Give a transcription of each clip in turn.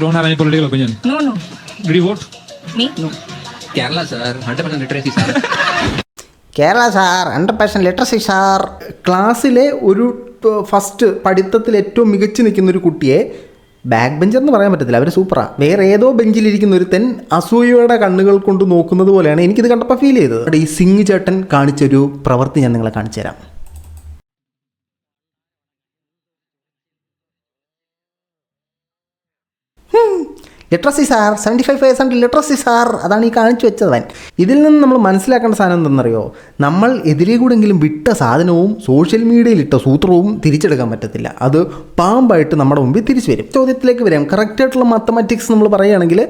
don't have any political opinion. No. Did you vote? Me? No. Kerala, sir. 100% literacy, sir. Kerala sir 100% literacy sir. ക്ലാസ്സിലെ ഒരു first പഠിത്തത്തിൽ ഏറ്റവും മികച്ചു നിൽക്കുന്ന ഒരു കുട്ടിയെ ബാക്ക് ബെഞ്ചർ എന്ന് പറയാൻ പറ്റത്തില്ല, അവർ സൂപ്പറാണ്. വേറെ ഏതോ ബെഞ്ചിലിരിക്കുന്ന ഒരുത്തൻ അസൂയയുടെ കണ്ണുകൾ കൊണ്ട് നോക്കുന്നത് പോലെയാണ് എനിക്കിത് കണ്ടപ്പോൾ ഫീൽ ചെയ്തത്. ഈ സിംഗ് ചേട്ടൻ കാണിച്ചൊരു പ്രവൃത്തി ഞാൻ നിങ്ങളെ കാണിച്ചു തരാം. ലിറ്ററസി സാർ 75% ലിറ്ററസി സാർ, അതാണ് ഈ കാണിച്ചു വെച്ചതവൻ. ഇതിൽ നിന്ന് നമ്മൾ മനസ്സിലാക്കേണ്ട സാധനം എന്തെന്നറിയോ? നമ്മൾ എതിരെ കൂടെങ്കിലും വിട്ട സാധനവും സോഷ്യൽ മീഡിയയിൽ ഇട്ട സൂത്രവും തിരിച്ചെടുക്കാൻ പറ്റത്തില്ല. അത് പാമ്പായിട്ട് നമ്മുടെ മുമ്പിൽ തിരിച്ചു വരും. ചോദ്യത്തിലേക്ക് വരാം. കറക്റ്റായിട്ടുള്ള മാത്തമാറ്റിക്സ് നമ്മൾ പറയുകയാണെങ്കിൽ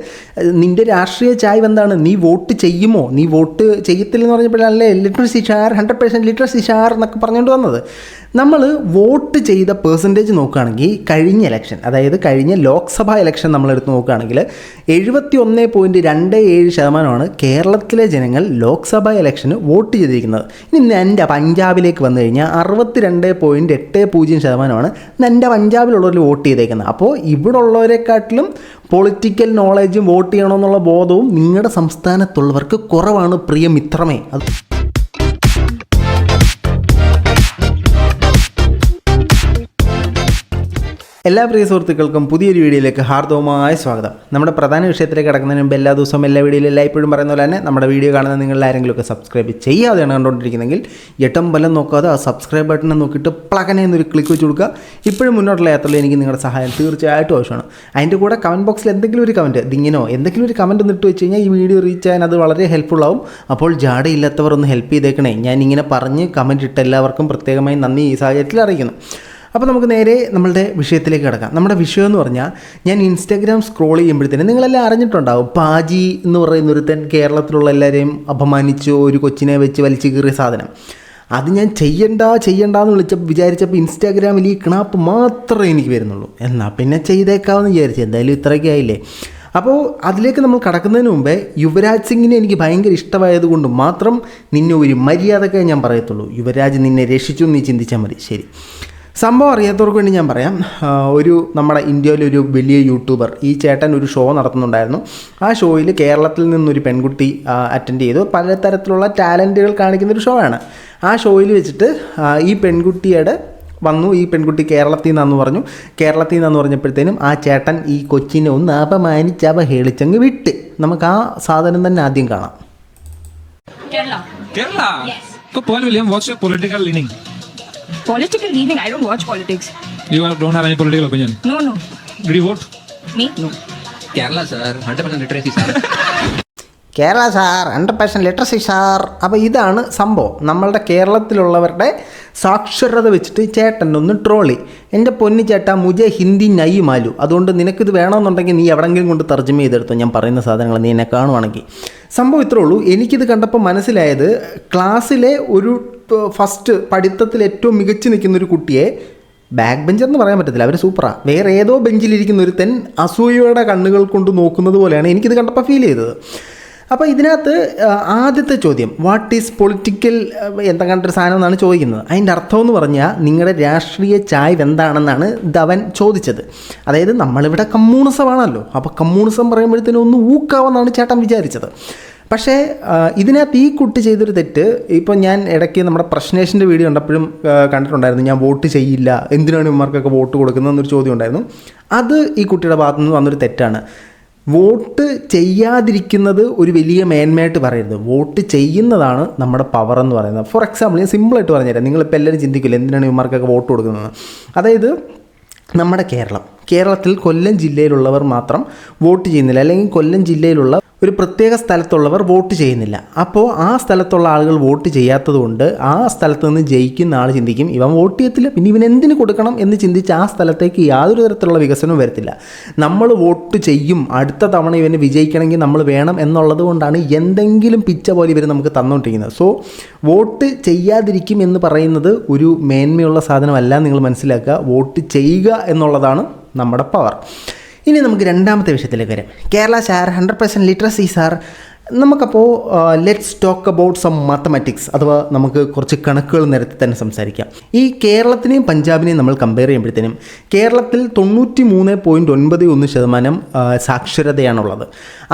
നിൻ്റെ രാഷ്ട്രീയ ചായ്വ് എന്താണ്? നീ വോട്ട് ചെയ്യുമോ? നീ വോട്ട് ചെയ്യത്തില്ലെന്ന് പറഞ്ഞപ്പോഴല്ലേ ലിറ്ററസി ഷാർ 100% ലിറ്ററസി ഷാർ എന്നൊക്കെ പറഞ്ഞുകൊണ്ട് വന്നത്. നമ്മൾ വോട്ട് ചെയ്ത പേഴ്സൻറ്റേജ് നോക്കുകയാണെങ്കിൽ കഴിഞ്ഞ ഇലക്ഷൻ, അതായത് കഴിഞ്ഞ ലോക്സഭാ ഇലക്ഷൻ നമ്മളെടുത്ത് നോക്കുകയാണെങ്കിൽ 71.27% കേരളത്തിലെ ജനങ്ങൾ ലോക്സഭാ ഇലക്ഷന് വോട്ട് ചെയ്തിരിക്കുന്നത്. ഇനി എൻ്റെ പഞ്ചാബിലേക്ക് വന്നു കഴിഞ്ഞാൽ 62.80% എൻ്റെ പഞ്ചാബിലുള്ളവർ വോട്ട് ചെയ്തേക്കുന്നത്. അപ്പോൾ ഇവിടെ ഉള്ളവരെക്കാട്ടിലും പൊളിറ്റിക്കൽ നോളജും വോട്ട് ചെയ്യണമെന്നുള്ള ബോധവും നിങ്ങളുടെ സംസ്ഥാനത്തുള്ളവർക്ക് കുറവാണ് പ്രിയ മിത്രമേ. അത് എല്ലാ പ്രിയ സുഹൃത്തുക്കൾക്കും പുതിയൊരു വീഡിയോയിലേക്ക് ഹാർദവമായ സ്വാഗതം. നമ്മുടെ പ്രധാന വിഷയത്തിലേക്ക് കിടക്കുന്നതിന് മുമ്പ് എല്ലാ ദിവസവും എല്ലാ വീഡിയോയിലും എല്ലായ്പ്പോഴും പറയുന്ന പോലെ തന്നെ നമ്മുടെ വീഡിയോ കാണുന്ന നിങ്ങൾ ആരെങ്കിലുമൊക്കെ സബ്സ്ക്രൈബ് ചെയ്യാതെയാണ് കണ്ടുകൊണ്ടിരിക്കുന്നതെങ്കിൽ എട്ടം ബലം നോക്കാതെ ആ സബ്സ്ക്രൈബ് ബട്ടൺ നോക്കിയിട്ട് പ്ലഗനെ എന്നൊരു ക്ലിക്ക് വെച്ച് കൊടുക്കുക. ഇപ്പോഴും മുന്നോട്ടുള്ള യാത്രയിൽ എനിക്ക് നിങ്ങളുടെ സഹായം തീർച്ചയായിട്ടും ആവശ്യമാണ്. അതിൻ്റെ കൂടെ കമൻറ്റ് ബോക്സിൽ എന്തെങ്കിലും ഒരു കമൻറ്റ് ഇതിങ്ങനോ എന്തെങ്കിലും ഒരു കമൻറ്റ് ഒന്നിട്ട് വെച്ച് കഴിഞ്ഞാൽ ഈ വീഡിയോ റീച്ച് ചെയ്യാൻ അത് വളരെ ഹെൽപ്ഫുൾ ആവും. അപ്പോൾ ജാടയില്ലാത്തവർ ഒന്ന് ഹെൽപ്പ് ചെയ്തേക്കണേ. ഞാനിങ്ങനെ പറഞ്ഞ് കമൻറ്റ് ഇട്ട എല്ലാവർക്കും പ്രത്യേകമായി നന്ദി ഈ സാഹചര്യത്തിൽ അറിയിക്കുന്നു. അപ്പോൾ നമുക്ക് നേരെ നമ്മളുടെ വിഷയത്തിലേക്ക് കിടക്കാം. നമ്മുടെ വിഷയം എന്ന് പറഞ്ഞാൽ, ഞാൻ ഇൻസ്റ്റാഗ്രാം സ്ക്രോൾ ചെയ്യുമ്പോഴത്തേനും നിങ്ങളെല്ലാം അറിഞ്ഞിട്ടുണ്ടാവും, പാജി എന്ന് പറയുന്നൊരുത്തൻ കേരളത്തിലുള്ള എല്ലാവരെയും അപമാനിച്ചു ഒരു കൊച്ചിനെ വെച്ച് വലിച്ചു കീറിയ സാധനം. അത് ഞാൻ ചെയ്യണ്ടെന്ന് വിചാരിച്ചപ്പോൾ ഇൻസ്റ്റാഗ്രാമിൽ ഈ കിണാപ്പ് മാത്രമേ എനിക്ക് വരുന്നുള്ളൂ. എന്നാൽ പിന്നെ ചെയ്തേക്കാമെന്ന് വിചാരിച്ചു. എന്തായാലും ഇത്രയൊക്കെ ആയില്ലേ. അപ്പോൾ അതിലേക്ക് നമ്മൾ കടക്കുന്നതിന് മുമ്പേ യുവരാജ് സിംഗിനെ എനിക്ക് ഭയങ്കര ഇഷ്ടമായതുകൊണ്ട് മാത്രം നിന്നെ ഒരു മര്യാദക്കായി ഞാൻ പറയത്തുള്ളൂ. യുവരാജ് നിന്നെ രക്ഷിച്ചു നീ ചിന്തിച്ചാൽ മതി. ശരി, സംഭവം അറിയാത്തവർക്ക് വേണ്ടി ഞാൻ പറയാം. നമ്മുടെ ഇന്ത്യയിലൊരു വലിയ യൂട്യൂബർ, ഈ ചേട്ടൻ ഒരു ഷോ നടത്തുന്നുണ്ടായിരുന്നു. ആ ഷോയിൽ കേരളത്തിൽ നിന്നൊരു പെൺകുട്ടി അറ്റൻഡ് ചെയ്തു. പലതരത്തിലുള്ള ടാലൻറ്റുകൾ കാണിക്കുന്നൊരു ഷോ ആണ്. ആ ഷോയിൽ വെച്ചിട്ട് ഈ പെൺകുട്ടിയുടെ വന്നു, ഈ പെൺകുട്ടി കേരളത്തിൽ നിന്നാന്ന് പറഞ്ഞു. കേരളത്തിൽ നിന്നാന്ന് പറഞ്ഞപ്പോഴത്തേനും ആ ചേട്ടൻ ഈ കൊച്ചിനെ ഒന്ന് അപമാനിച്ച് അവഹേളിച്ചങ്ങ് വിട്ട്. നമുക്ക് ആ സാധനം തന്നെ ആദ്യം കാണാം. Kerala? Yes. So, Paul William, what's your political leaning? Political leaning? I don't watch politics. You don't have any political opinion. No. Did you vote? Me? No. Kerala, sir. 100% literacy, sir. Kerala sir 100% literacy sir. അപ്പോൾ ഇതാണ് സംഭവം. നമ്മളുടെ കേരളത്തിലുള്ളവരുടെ സാക്ഷരത വെച്ചിട്ട് ചേട്ടനൊന്ന് trolley. എൻ്റെ പൊന്നി ചേട്ടാ, മുജെ ഹിന്ദി നൈ മാലു, അതുകൊണ്ട് നിനക്കിത് വേണമെന്നുണ്ടെങ്കിൽ നീ എവിടെയെങ്കിലും കൊണ്ട് തർജ്ജമ ചെയ്തെടുത്തോ. ഞാൻ പറയുന്ന സാധനങ്ങൾ നീ എന്നെ കാണുവാണെങ്കിൽ. സംഭവം ഇത്രേ ഉള്ളൂ. എനിക്കിത് കണ്ടപ്പോൾ മനസ്സിലായത്, ക്ലാസ്സിലെ ഒരു ഫസ്റ്റ് പഠിത്തത്തിൽ ഏറ്റവും മികച്ചു നിൽക്കുന്നൊരു കുട്ടിയെ ബാക്ക് ബെഞ്ചർ എന്ന് പറയാൻ പറ്റത്തില്ല, അവർ സൂപ്പറാണ്. വേറെ ഏതോ ബെഞ്ചിലിരിക്കുന്ന ഒരുത്തൻ അസൂയയുടെ കണ്ണുകൾ കൊണ്ട് നോക്കുന്നത് പോലെയാണ് എനിക്കിത് കണ്ടപ്പോൾ ഫീൽ ചെയ്തത്. അപ്പോൾ ഇതിനകത്ത് ആദ്യത്തെ ചോദ്യം, വാട്ട് ഈസ് പൊളിറ്റിക്കൽ എന്താ കണ്ടൊരു സാധനം എന്നാണ് ചോദിക്കുന്നത്. അതിൻ്റെ അർത്ഥം എന്ന് പറഞ്ഞാൽ നിങ്ങളുടെ രാഷ്ട്രീയ ചായ്വ് എന്താണെന്നാണ് ധവൻ ചോദിച്ചത്. അതായത് നമ്മളിവിടെ കമ്മ്യൂണിസമാണല്ലോ, അപ്പോൾ കമ്മ്യൂണിസം പറയുമ്പോഴത്തേനും ഒന്ന് ഊക്കാവെന്നാണ് ചേട്ടൻ വിചാരിച്ചത്. പക്ഷേ ഇതിനകത്ത് ഈ കുട്ടി ചെയ്തൊരു തെറ്റ്, ഇപ്പോൾ ഞാൻ ഇടയ്ക്ക് നമ്മുടെ പ്രശ്നേഷിൻ്റെ വീഡിയോ കണ്ടപ്പോഴും കണ്ടിട്ടുണ്ടായിരുന്നു, ഞാൻ വോട്ട് ചെയ്യില്ല, എന്തിനാണ് ഇവന്മാർക്കൊക്കെ വോട്ട് കൊടുക്കുന്നതെന്നൊരു ചോദ്യം ഉണ്ടായിരുന്നു. അത് ഈ കുട്ടിയുടെ ഭാഗത്തു നിന്ന് വന്നൊരു തെറ്റാണ്. വോട്ട് ചെയ്യാതിരിക്കുന്നത് ഒരു വലിയ മേന്മയായിട്ട് പറയരുത്. വോട്ട് ചെയ്യുന്നതാണ് നമ്മുടെ പവർ എന്ന് പറയുന്നത്. ഫോർ എക്സാമ്പിൾ ഞാൻ സിമ്പിളായിട്ട് പറഞ്ഞുതരാം. നിങ്ങളിപ്പോൾ എല്ലാവരും ചിന്തിക്കില്ല എന്തിനാണ് ഇവന്മാർക്കൊക്കെ വോട്ട് കൊടുക്കുന്നത്. അതായത് നമ്മുടെ കേരളത്തിൽ കൊല്ലം ജില്ലയിലുള്ളവർ മാത്രം വോട്ട് ചെയ്യുന്നില്ല, അല്ലെങ്കിൽ കൊല്ലം ജില്ലയിലുള്ള ഒരു പ്രത്യേക സ്ഥലത്തുള്ളവർ വോട്ട് ചെയ്യുന്നില്ല. അപ്പോൾ ആ സ്ഥലത്തുള്ള ആളുകൾ വോട്ട് ചെയ്യാത്തത് കൊണ്ട് ആ സ്ഥലത്ത് നിന്ന് ജയിക്കുന്ന ആൾ ചിന്തിക്കും ഇവൻ വോട്ട് ചെയ്യത്തില്ല, പിന്നെ ഇവൻ എന്തിന് കൊടുക്കണം എന്ന് ചിന്തിച്ച് ആ സ്ഥലത്തേക്ക് യാതൊരു തരത്തിലുള്ള വികസനവും വരത്തില്ല. നമ്മൾ വോട്ട് ചെയ്യും, അടുത്ത തവണ ഇവന് വിജയിക്കണമെങ്കിൽ നമ്മൾ വേണം എന്നുള്ളത് കൊണ്ടാണ് എന്തെങ്കിലും പിച്ച പോലെ ഇവർ നമുക്ക് തന്നുകൊണ്ടിരിക്കുന്നത്. സോ വോട്ട് ചെയ്യാതിരിക്കും എന്ന് പറയുന്നത് ഒരു മേന്മയുള്ള സാധനമല്ല, നിങ്ങൾ മനസ്സിലാക്കുക. വോട്ട് ചെയ്യുക എന്നുള്ളതാണ് നമ്മുടെ പവർ. ഇനി നമുക്ക് രണ്ടാമത്തെ വിഷയത്തിലേക്ക് വരാം. Kerala sir 100% literacy sir. നമുക്കപ്പോൾ let's talk about some mathematics, അഥവാ നമുക്ക് കുറച്ച് കണക്കുകൾ നിരത്തി തന്നെ സംസാരിക്കാം. ഈ കേരളത്തിനെയും പഞ്ചാബിനെയും നമ്മൾ കമ്പയർ ചെയ്യുമ്പോഴത്തേനും കേരളത്തിൽ 93.91% സാക്ഷരതയാണുള്ളത്.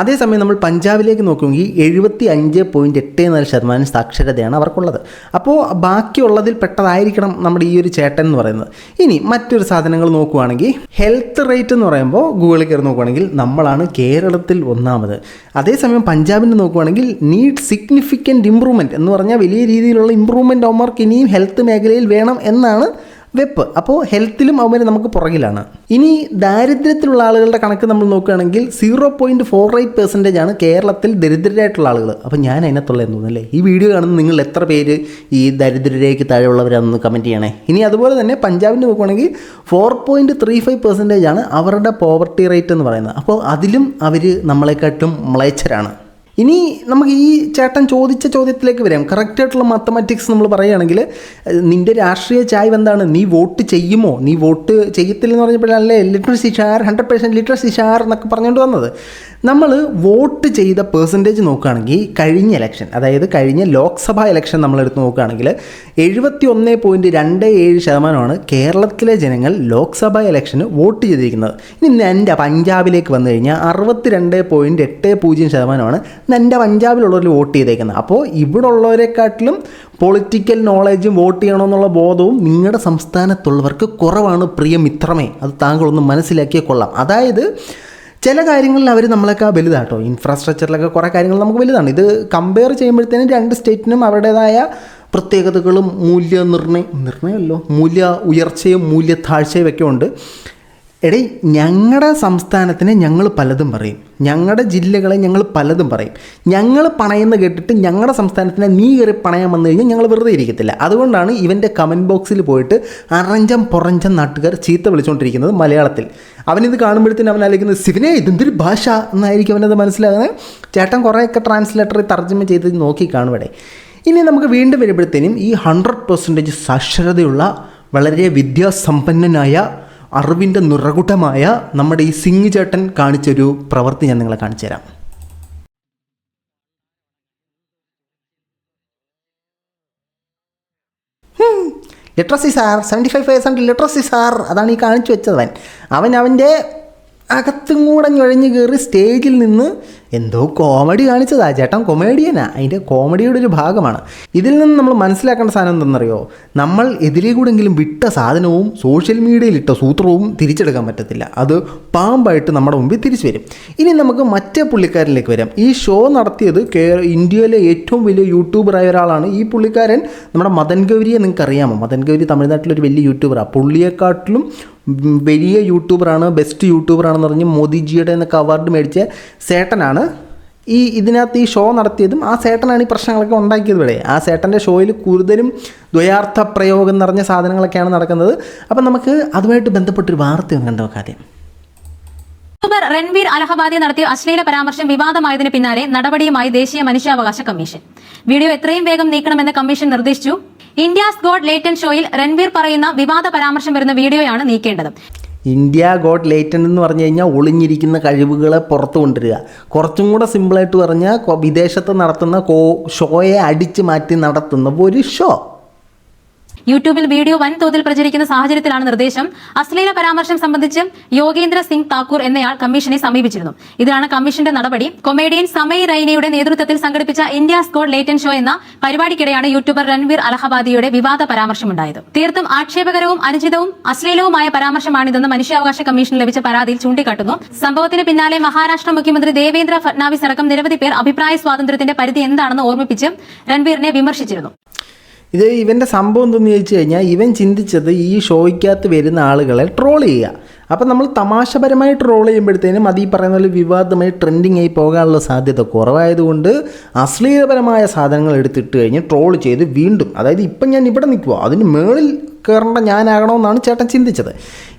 അതേസമയം നമ്മൾ പഞ്ചാബിലേക്ക് നോക്കുകയെങ്കിൽ 75.84% സാക്ഷരതയാണ് അവർക്കുള്ളത്. അപ്പോൾ ബാക്കിയുള്ളതിൽ പെട്ടതായിരിക്കണം നമ്മുടെ ഈ ഒരു ചേട്ടൻ എന്ന് പറയുന്നത്. ഇനി മറ്റൊരു സാധനങ്ങൾ നോക്കുകയാണെങ്കിൽ ഹെൽത്ത് റേറ്റ് എന്ന് പറയുമ്പോൾ ഗൂഗിളിൽ കയറി നോക്കുകയാണെങ്കിൽ നമ്മളാണ് കേരളത്തിൽ ഒന്നാമത്. അതേസമയം പഞ്ചാബിന് നോക്കുകയാണെങ്കിൽ നീഡ് സിഗ്നിഫിക്കൻറ്റ് ഇമ്പ്രൂവ്മെൻറ്റ് എന്ന് പറഞ്ഞാൽ വലിയ രീതിയിലുള്ള ഇമ്പ്രൂവ്മെൻറ്റ് അവർക്ക് ഇനിയും ഹെൽത്ത് മേഖലയിൽ വേണം എന്നാണ് വെപ്പ്. അപ്പോൾ ഹെൽത്തിലും അവർ നമുക്ക് പുറകിലാണ്. ഇനി ദാരിദ്ര്യത്തിലുള്ള ആളുകളുടെ കണക്ക് നമ്മൾ നോക്കുകയാണെങ്കിൽ 0.48% ആണ് കേരളത്തിൽ ദരിദ്രരായിട്ടുള്ള ആളുകൾ. അപ്പോൾ ഞാൻ അതിനകത്തുള്ളതെന്ന് തോന്നുന്നല്ലേ. ഈ വീഡിയോ കാണുന്ന നിങ്ങൾ എത്ര പേര് ഈ ദരിദ്രരേക്ക് താഴെയുള്ളവരാണെന്ന് കമൻറ്റ് ചെയ്യണേ. ഇനി അതുപോലെ തന്നെ പഞ്ചാബിന് നോക്കുകയാണെങ്കിൽ 4.35% ആണ് അവരുടെ പോവർട്ടി റേറ്റ് എന്ന് പറയുന്നത്. അപ്പോൾ അതിലും അവർ നമ്മളെക്കാട്ടും മ്ലേച്ഛരാണ്. ഇനി നമുക്ക് ഈ ചേട്ടൻ ചോദിച്ച ചോദ്യത്തിലേക്ക് വരാം. കറക്റ്റായിട്ടുള്ള മാത്തമാറ്റിക്സ് നമ്മൾ പറയുകയാണെങ്കിൽ നിൻ്റെ രാഷ്ട്രീയ ചായ്വ് എന്താണ്, നീ വോട്ട് ചെയ്യുമോ, നീ വോട്ട് ചെയ്യത്തില്ലെന്ന് പറഞ്ഞപ്പോഴല്ലേ ലിറ്ററസി ഷെയർ 100% ലിറ്ററസി ഷെയർ എന്നൊക്കെ പറഞ്ഞുകൊണ്ട് വന്നത്. നമ്മൾ വോട്ട് ചെയ്ത പെർസെൻറ്റേജ് നോക്കുകയാണെങ്കിൽ കഴിഞ്ഞ ഇലക്ഷൻ, അതായത് കഴിഞ്ഞ ലോക്സഭാ ഇലക്ഷൻ നമ്മളെടുത്ത് നോക്കുകയാണെങ്കിൽ 71.27% കേരളത്തിലെ ജനങ്ങൾ ലോക്സഭാ ഇലക്ഷന് വോട്ട് ചെയ്തിരിക്കുന്നത്. ഇനി എൻ്റെ പഞ്ചാബിലേക്ക് വന്നു കഴിഞ്ഞാൽ 62.80% എൻ്റെ പഞ്ചാബിലുള്ളവർ വോട്ട് ചെയ്തേക്കുന്നത്. അപ്പോൾ ഇവിടെ ഉള്ളവരെക്കാട്ടിലും പൊളിറ്റിക്കൽ നോളജും വോട്ട് ചെയ്യണമെന്നുള്ള ബോധവും നിങ്ങളുടെ സംസ്ഥാനത്തുള്ളവർക്ക് കുറവാണ് പ്രിയ മിത്രമേ. അത് താങ്കളൊന്ന് മനസ്സിലാക്കിയേ കൊള്ളാം. അതായത് ചില കാര്യങ്ങളിൽ അവർ നമ്മളെക്കാൾ വലുതാട്ടോ. ഇൻഫ്രാസ്ട്രക്ചറിലൊക്കെ കുറേ കാര്യങ്ങൾ നമുക്ക് വലുതാണ്. ഇത് കമ്പയർ ചെയ്യുമ്പോഴത്തേനും രണ്ട് സ്റ്റേറ്റിനും അവരുടേതായ പ്രത്യേകതകളും മൂല്യ ഉയർച്ചയും മൂല്യ താഴ്ചയും ഒക്കെ ഉണ്ട്. എടേ, ഞങ്ങളുടെ സംസ്ഥാനത്തിനെ ഞങ്ങൾ പലതും പറയും, ഞങ്ങളുടെ ജില്ലകളെ ഞങ്ങൾ പലതും പറയും. ഞങ്ങൾ പണയെന്ന് കേട്ടിട്ട് ഞങ്ങളുടെ സംസ്ഥാനത്തിനെ നീ കയറി പണയാൻ വന്നു കഴിഞ്ഞാൽ ഞങ്ങൾ വെറുതെ ഇരിക്കത്തില്ല. അതുകൊണ്ടാണ് ഇവൻ്റെ കമൻറ്റ് ബോക്സിൽ പോയിട്ട് അറഞ്ചം പുറഞ്ചം നാട്ടുകാർ ചീത്ത വിളിച്ചുകൊണ്ടിരിക്കുന്നത് മലയാളത്തിൽ. അവനിത് കാണുമ്പോഴത്തേനും അവൻ ആലോചിക്കുന്നത് ശിവനെ ഇതെന്തൊരു ഭാഷ എന്നായിരിക്കും അവനത് മനസ്സിലാകുന്നത്. ചേട്ടൻ കുറേയൊക്കെ ട്രാൻസ്ലേറ്ററിൽ തർജ്ജമ ചെയ്ത് നോക്കി കാണുവിടെ. ഇനി നമുക്ക് വീണ്ടും വരുമ്പോഴത്തേനും ഈ 100% സാക്ഷരതയുള്ള വളരെ വിദ്യാസമ്പന്നനായ അറിവിൻ്റെ നിറകുടമായ നമ്മുടെ ഈ സിംഗ് ചേട്ടൻ കാണിച്ചൊരു പ്രവൃത്തി ഞാൻ നിങ്ങളെ കാണിച്ചു തരാം. ലിറ്ററസി സാർ 75% ലിറ്ററസി സാർ, അതാണ് ഈ കാണിച്ചു വെച്ചത്. അവൻ്റെ അകത്തും കൂടെ ഞൊഴിഞ്ഞ് കയറി സ്റ്റേജിൽ നിന്ന് എന്തോ കോമഡി കാണിച്ചതാ. ചേട്ടൻ കൊമേഡിയനാ, അതിൻ്റെ കോമഡിയുടെ ഒരു ഭാഗമാണ്. ഇതിൽ നിന്ന് നമ്മൾ മനസ്സിലാക്കേണ്ട സാധനം എന്തെന്നറിയോ, നമ്മൾ എതിരെ കൂടെങ്കിലും വിട്ട സാധനവും സോഷ്യൽ മീഡിയയിൽ ഇട്ട സൂത്രവും തിരിച്ചെടുക്കാൻ പറ്റത്തില്ല. അത് പാമ്പായിട്ട് നമ്മുടെ മുമ്പിൽ തിരിച്ചു വരും. ഇനി നമുക്ക് മറ്റേ പുള്ളിക്കാരനിലേക്ക് വരാം. ഈ ഷോ നടത്തിയത് ഇന്ത്യയിലെ ഏറ്റവും വലിയ യൂട്യൂബറായ ഒരാളാണ്. ഈ പുള്ളിക്കാരൻ നമ്മുടെ മദൻ ഗൗരിയെ നിങ്ങൾക്ക് അറിയാമോ? മദൻ ഗൗരി തമിഴ്നാട്ടിലൊരു വലിയ യൂട്യൂബറാണ്. പുള്ളിയെക്കാട്ടിലും വലിയ യൂട്യൂബറാണ്, ബെസ്റ്റ് യൂട്യൂബറാണെന്ന് പറഞ്ഞ് മോദിജിയുടെ എന്നൊക്കെ അവാർഡ് മേടിച്ച സേട്ടനാണ് ഇതിനകത്ത് ഈ ഷോ നടത്തിയതും. ആ സേട്ടനാണ് ഈ പ്രശ്നങ്ങളൊക്കെ ഉണ്ടാക്കിയത്. ഇവിടെ ആ സേട്ടൻ്റെ ഷോയിൽ കൂടുതലും ദ്വയാർത്ഥ പ്രയോഗം നിറഞ്ഞ സാധനങ്ങളൊക്കെയാണ് നടക്കുന്നത്. അപ്പം നമുക്ക് അതുമായിട്ട് ബന്ധപ്പെട്ടൊരു വാർത്തയൊന്നും കണ്ടു നോക്കാം. ആദ്യം യൂട്യൂബർ രൺവീർ അലഹബാദി നടത്തിയ അശ്ലീല പരാമർശം വിവാദമായതിന് പിന്നാലെ നടപടിയുമായി ദേശീയ മനുഷ്യാവകാശ കമ്മീഷൻ. വീഡിയോ എത്രയും വേഗം നീക്കണമെന്ന് കമ്മീഷൻ നിർദ്ദേശിച്ചു. ഇന്ത്യാസ് ഗോഡ് ലേറ്റൻ ഷോയിൽ രൺവീർ പറയുന്ന വിവാദ പരാമർശം വരുന്ന വീഡിയോയാണ് നീക്കേണ്ടത്. ഇന്ത്യ ഗോഡ് ലേറ്റൻ്റ് എന്ന് പറഞ്ഞു കഴിഞ്ഞാൽ ഒളിഞ്ഞിരിക്കുന്ന കഴിവുകളെ പുറത്തു കൊണ്ടുവരിക. കുറച്ചും കൂടെ സിമ്പിളായിട്ട് പറഞ്ഞാൽ വിദേശത്ത് നടത്തുന്ന ഷോയെ അടിച്ചു മാറ്റി നടത്തുന്ന ഒരു ഷോ. യൂട്യൂബിൽ വീഡിയോ വൻതോതിൽ പ്രചരിക്കുന്ന സാഹചര്യത്തിലാണ് നിർദ്ദേശം. അശ്ലീല പരാമർശം സംബന്ധിച്ച് യോഗേന്ദ്ര സിംഗ് താക്കൂർ എന്നയാൾ കമ്മീഷനെ സമീപിച്ചിരുന്നു. ഇതിലാണ് കമ്മീഷന്റെ നടപടി. കൊമേഡിയൻ സമയ് റൈനയുടെ നേതൃത്വത്തിൽ സംഘടിപ്പിച്ച ഇന്ത്യാസ് ഗോഡ് ലേറ്റൻ ഷോ എന്ന പരിപാടിക്കിടെയാണ് യൂട്യൂബർ രൺവീർ അലഹബാദിയുടെ വിവാദ പരാമർശമുണ്ടായത്. തീർത്തും ആക്ഷേപകരവും അനുചിതവും അശ്ലീലവുമായ പരാമർശമാണിതെന്ന് മനുഷ്യാവകാശ കമ്മീഷന് ലഭിച്ച പരാതിയിൽ ചൂണ്ടിക്കാട്ടുന്നു. സംഭവത്തിന് പിന്നാലെ മഹാരാഷ്ട്ര മുഖ്യമന്ത്രി ദേവേന്ദ്ര ഫഡ്നാവിസ് അടക്കം നിരവധി പേർ അഭിപ്രായ സ്വാതന്ത്ര്യത്തിന്റെ പരിധി എന്താണെന്ന് ഓർമ്മിപ്പിച്ച് രൺവീറിനെ വിമർശിച്ചിരുന്നു. ഇവൻ്റെ സംഭവം എന്തെന്ന് ചോദിച്ചു കഴിഞ്ഞാൽ ഇവൻ ചിന്തിച്ചത് ഈ ഷോയ്ക്കകത്ത് വരുന്ന ആളുകളെ ട്രോൾ ചെയ്യുക. അപ്പം നമ്മൾ തമാശപരമായി ട്രോൾ ചെയ്യുമ്പോഴത്തേനും അത് ഈ പറയുന്ന പോലെ വിവാദമായി ട്രെൻഡിങ് ആയി പോകാനുള്ള സാധ്യത കുറവായതുകൊണ്ട് അശ്ലീലപരമായ സാധനങ്ങൾ എടുത്തിട്ട് കഴിഞ്ഞ് ട്രോൾ ചെയ്ത് വീണ്ടും, അതായത് ഇപ്പം ഞാൻ ഇവിടെ നിൽക്കുക അതിന് മേളിൽ കയറേണ്ട ഞാനാകണമെന്നാണ് ചേട്ടൻ ചിന്തിച്ചത്.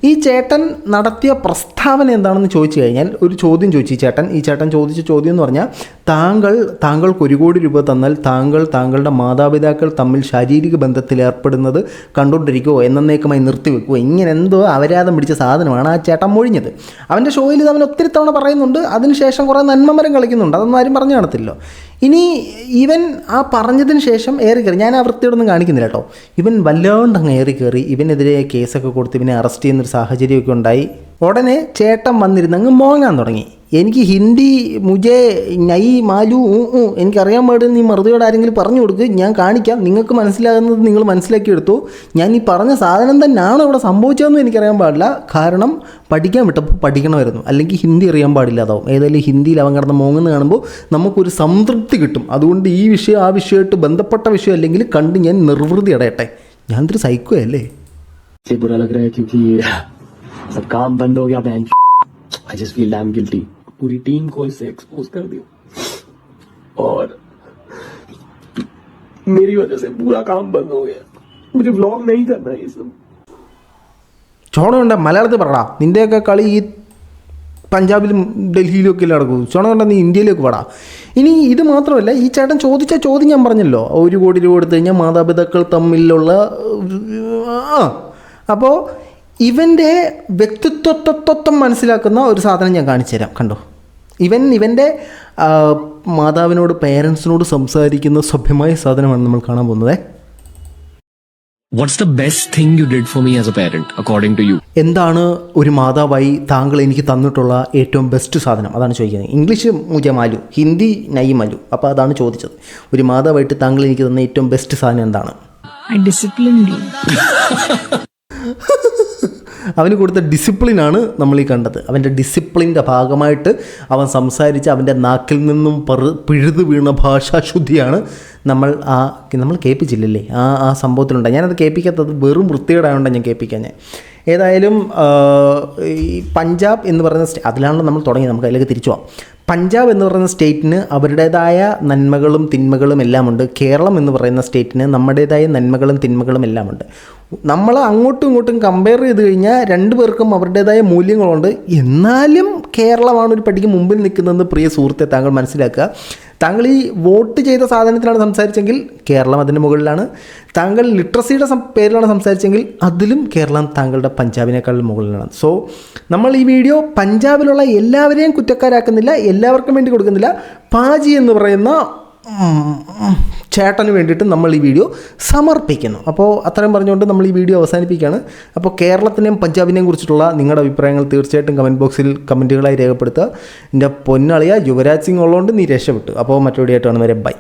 ഈ ചേട്ടൻ നടത്തിയ പ്രസ്താവന എന്താണെന്ന് ചോദിച്ചു കഴിഞ്ഞാൽ ഒരു ചോദ്യം ചോദിച്ചു ഈ ചേട്ടൻ ചോദിച്ച ചോദ്യം എന്ന് പറഞ്ഞാൽ താങ്കൾക്ക് 1 കോടി രൂപ തന്നാൽ താങ്കളുടെ മാതാപിതാക്കൾ തമ്മിൽ ശാരീരിക ബന്ധത്തിൽ ഏർപ്പെടുന്നത് കണ്ടുകൊണ്ടിരിക്കുമോ, എന്നേക്കുമായി നിർത്തിവെക്കുമോ, ഇങ്ങനെ എന്തോ അപരാധം പിടിച്ച സാധനമാണ് കാര്യമാണ് ആ ചേട്ടൻ മൊഴിഞ്ഞത്. അവൻ്റെ ഷോയിൽ ഇത് അവൻ ഒത്തിരി തവണ പറയുന്നുണ്ട്. അതിനുശേഷം കുറേ നന്മമരം കളിക്കുന്നുണ്ട്. അതൊന്നും ആരും പറഞ്ഞു കാണത്തില്ലോ. ഇനി ഇവൻ ആ പറഞ്ഞതിന് ശേഷം ഏറി കയറി, ഞാൻ ആ വൃത്തിയോടൊന്നും കാണിക്കുന്നില്ല കേട്ടോ, ഇവൻ വല്ലാണ്ട് അങ്ങ് ഏറി കയറി ഇവനെതിരെ കേസൊക്കെ കൊടുത്ത് ഇവനെ അറസ്റ്റ് ചെയ്യുന്നൊരു സാഹചര്യമൊക്കെ ഉണ്ടായി. ഉടനെ ചേട്ടൻ വന്നിരുന്ന് അങ്ങ് മോങ്ങാൻ തുടങ്ങി. എനിക്ക് ഹിന്ദി മുജേ നൈ മാലു എനിക്കറിയാൻ പാടില്ല, നീ മറുതയോട് ആരെങ്കിലും പറഞ്ഞു കൊടുക്ക്, ഞാൻ കാണിക്കാം, നിങ്ങൾക്ക് മനസ്സിലാകുന്നത് നിങ്ങൾ മനസ്സിലാക്കിയെടുത്തു, ഞാൻ ഈ പറഞ്ഞ സാധനം തന്നെയാണ് ഇവിടെ സംഭവിച്ചതെന്നും എനിക്കറിയാൻ പാടില്ല, കാരണം പഠിക്കാൻ വിട്ടപ്പോൾ പഠിക്കണമായിരുന്നു, അല്ലെങ്കിൽ ഹിന്ദി അറിയാൻ പാടില്ല അതാവും. ഏതായാലും ഹിന്ദിയിൽ അവൻ കിടന്ന് മോങ്ങുന്ന കാണുമ്പോൾ നമുക്കൊരു സംതൃപ്തി കിട്ടും. അതുകൊണ്ട് ഈ വിഷയം ആ വിഷയമായിട്ട് ബന്ധപ്പെട്ട വിഷയം അല്ലെങ്കിൽ കണ്ട് ഞാൻ നിർവൃതി അടയട്ടെ. ഞാൻ ഒരു സൈക്കോ അല്ലേ. बुरा लग रहा है क्योंकि सब काम बंद हो गया bank. I just feel damn guilty. पूरी टीम को इससे एक्सपोज कर दिया और मेरी वजह से पूरा काम बंद हो गया. मुझे व्लॉग नहीं करना ये सब. ചോണമുണ്ട മലയാളത്തിൽ പറടാ, നിൻ്റെയൊക്കെ കളി ഈ പഞ്ചാബിലും ഡൽഹിയിലും ഒക്കെ നടക്കും. ചോണമുണ്ട നീ ഇന്ത്യയിലേക്ക് പാടാ. ഇനി ഇത് മാത്രമല്ല, ഈ ചേട്ടൻ ചോദിച്ച ചോദ്യം ഞാൻ പറഞ്ഞല്ലോ, 1 കോടി രൂപ കൊടുത്തു കഴിഞ്ഞാൽ മാതാപിതാക്കൾ തമ്മിലുള്ള അപ്പോൾ ഇവൻ്റെ വ്യക്തിത്വത്വം മനസ്സിലാക്കുന്ന ഒരു സാധനം ഞാൻ കാണിച്ചു തരാം. കണ്ടോ, ഇവൻ്റെ മാതാവിനോട് പേരൻസിനോട് സംസാരിക്കുന്ന സഭ്യമായ സാധനമാണ് നമ്മൾ കാണാൻ പോകുന്നത്. What's the best thing you did for me as a parent, according to you? എന്താണ് ഒരു മാതാവായി താങ്കൾ എനിക്ക് തന്നിട്ടുള്ള ഏറ്റവും ബെസ്റ്റ് സാധനം? അതാണ് ചോദിക്കുന്നത്. ഇംഗ്ലീഷ് മുജ മാലു, ഹിന്ദി നൈ മാലു. അപ്പോൾ അതാണ് ചോദിച്ചത്. ഒരു മാതാവായിട്ട് താങ്കൾ എനിക്ക് തന്ന ഏറ്റവും ബെസ്റ്റ് സാധനം എന്താണ്? I disciplined you. അവന് കൊടുത്ത ഡിസിപ്ലിനാണ് നമ്മൾ ഈ കണ്ടത്. അവൻ്റെ ഡിസിപ്ലിൻ്റെ ഭാഗമായിട്ട് അവൻ സംസാരിച്ച് അവൻ്റെ നാക്കിൽ നിന്നും പിഴുതു വീണ ഭാഷാശുദ്ധിയാണ് നമ്മൾ കേൾപ്പിച്ചില്ലല്ലേ ആ സംഭവത്തിലുണ്ട്. ഞാനത് കേൾപ്പിക്കാത്തത് വെറും വൃത്തികേടായതുകൊണ്ടാണ് ഞാൻ കേൾപ്പിക്കാൻ. ഏതായാലും ഈ പഞ്ചാബ് എന്ന് പറയുന്ന അതിലാണല്ലോ നമ്മൾ തുടങ്ങി, നമുക്ക് അതിലേക്ക് തിരിച്ചു പോകാം. പഞ്ചാബ് എന്ന് പറയുന്ന സ്റ്റേറ്റിന് അവരുടേതായ നന്മകളും തിന്മകളും എല്ലാമുണ്ട്. കേരളം എന്ന് പറയുന്ന സ്റ്റേറ്റിന് നമ്മുടേതായ നന്മകളും തിന്മകളും എല്ലാമുണ്ട്. നമ്മൾ അങ്ങോട്ടും ഇങ്ങോട്ടും കമ്പയർ ചെയ്ത് കഴിഞ്ഞാൽ രണ്ടു പേർക്കും അവരുടേതായ മൂല്യങ്ങളുണ്ട്. എന്നാലും കേരളമാണ് ഒരു പടിക്ക് മുമ്പിൽ നിൽക്കുന്നതെന്ന് പ്രിയ സുഹൃത്തെ താങ്കൾ മനസ്സിലാക്കുക. താങ്കൾ ഈ വോട്ട് ചെയ്ത സാധനത്തിലാണ് സംസാരിച്ചെങ്കിൽ കേരളം അതിൻ്റെ മുകളിലാണ്. താങ്കൾ ലിറ്ററസിയുടെ പേരിലാണ് സംസാരിച്ചെങ്കിൽ അതിലും കേരളം താങ്കളുടെ പഞ്ചാബിനേക്കാളും മുകളിലാണ്. സോ നമ്മൾ ഈ വീഡിയോ പഞ്ചാബിലുള്ള എല്ലാവരെയും കുറ്റക്കാരാക്കുന്നില്ല, എല്ലാവർക്കും വേണ്ടി കൊടുക്കുന്നില്ല. പാജി എന്ന് പറയുന്ന ചേട്ടന് വേണ്ടിയിട്ട് നമ്മൾ ഈ വീഡിയോ സമർപ്പിക്കുന്നു. അപ്പോൾ അത്രയും പറഞ്ഞുകൊണ്ട് നമ്മൾ ഈ വീഡിയോ അവസാനിപ്പിക്കുകയാണ്. അപ്പോൾ കേരളത്തിനെയും പഞ്ചാബിനെയും കുറിച്ചിട്ടുള്ള നിങ്ങളുടെ അഭിപ്രായങ്ങൾ തീർച്ചയായിട്ടും കമൻറ്റ് ബോക്സിൽ കമൻറ്റുകളായി രേഖപ്പെടുത്തുക. എൻ്റെ പൊന്നളിയ യുവരാജ് സിംഗ് ഉള്ളതുകൊണ്ട് നീ രക്ഷപ്പെട്ടു. അപ്പോൾ മറ്റൊരു വീഡിയോ ആയിട്ട് കാണുന്നവരെ ബൈ.